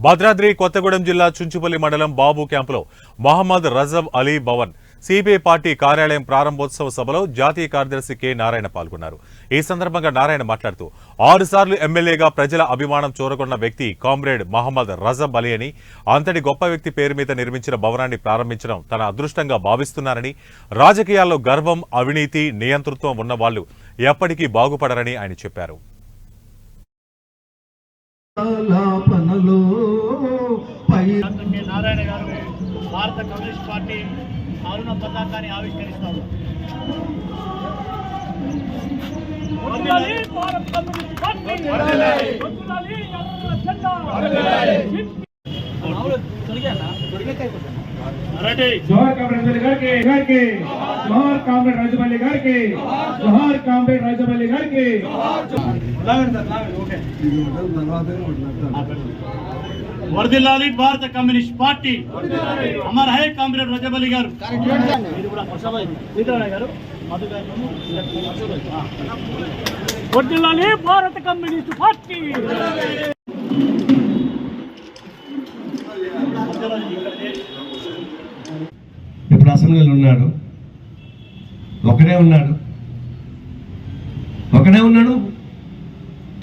భద్రాద్రి కొత్తగూడెం జిల్లా చుంచుపల్లి మండలం బాబు క్యాంపులో మహమ్మద్ రజబ్ అలీ భవన్ సిపిఐ పార్టీ కార్యాలయం ప్రారంభోత్సవ సభలో జాతీయ కార్యదర్శి కె నారాయణ పాల్గొన్నారు. ఈ సందర్భంగా నారాయణ మాట్లాడుతూ 6 సార్లు ఎమ్మెల్యేగా ప్రజల అభిమానం చూరగొన్న వ్యక్తి కామ్రేడ్ మహమ్మద్ రజబ్ అలీ అని, అంతటి గొప్ప వ్యక్తి పేరు మీద నిర్మించిన భవనాన్ని ప్రారంభించడం తన అదృష్టంగా భావిస్తున్నారని, రాజకీయాల్లో గర్వం, అవినీతి, నియంతృత్వం ఉన్న వాళ్లు ఎప్పటికీ బాగుపడరని ఆయన చెప్పారు. నారాయణ గారు భారత కమ్యూనిస్ట్ పార్టీ అరుణ పతాకాన్ని ఆవిష్కరిస్తారు. जोहर कामरेड घर के जोहर कामरेड रजब अली घर के जोहर कामरेड रजब अली घर के वर्दिल्लाली भारत कम्युनिस्ट पार्टी अमर है कामरेड रजब अली गाరు. वर्दिल्लाली भारत कम्युनिस्ट पार्टी. ఇప్పుడు అసెంబ్లీలో ఉన్నాడు, ఒకడే ఉన్నాడు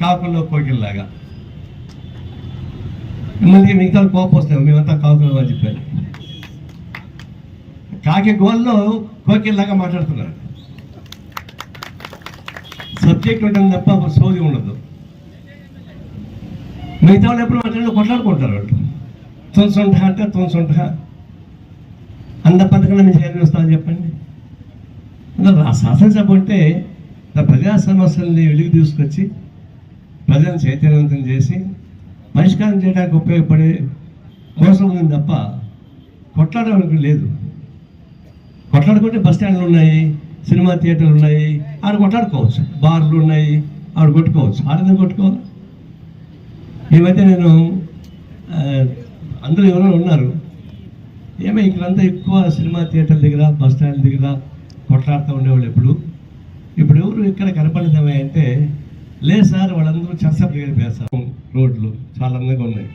కాకుల్లో కోకిల్లాగా. మళ్ళీ మిగతా కోపం వస్తాయి, మేమంతా కాకులు అని చెప్పారు. కాకి గోల్లో కోకిల్లాగా మాట్లాడుతున్నారు. సబ్జెక్ట్ ఉంటుంది తప్ప సోది ఉండదు. మిగతా వాళ్ళు ఎప్పుడు మాట్లాడి కొట్లాడుకుంటారు. వాళ్ళు తొంసొంట అంటే తొంసొంట అంత పథకంలో మీరు చేయాలని వస్తామని చెప్పండి. శాసనసభ అంటే ప్రజా సమస్యల్ని వెలుగు తీసుకొచ్చి ప్రజలను చైతన్యవంతం చేసి పరిష్కారం చేయడానికి ఉపయోగపడే కోసం ఉంది తప్ప కొట్లాడడానికి లేదు. కొట్లాడుకుంటే బస్ స్టాండ్లు ఉన్నాయి, సినిమా థియేటర్లు ఉన్నాయి, ఆడ కొట్లాడుకోవచ్చు. బార్లు ఉన్నాయి, ఆడ కొట్టుకోవచ్చు. ఆడదని కొట్టుకోవాలి. ఈ మధ్య నేను అందరూ ఎవరైనా ఉన్నారు, ఏమో ఇక్కడంతా ఎక్కువ సినిమా థియేటర్ల దగ్గర, బస్ స్టాండ్ దగ్గర కొట్లాడుతూ ఉండేవాళ్ళు. ఇప్పుడు ఎవరు ఇక్కడ కనపడేదేమో అంటే, లేదు సార్ వాళ్ళందరూ చర్చలు దగ్గర పేస్తారు. రోడ్లు చాలా అందంగా ఉన్నాయి.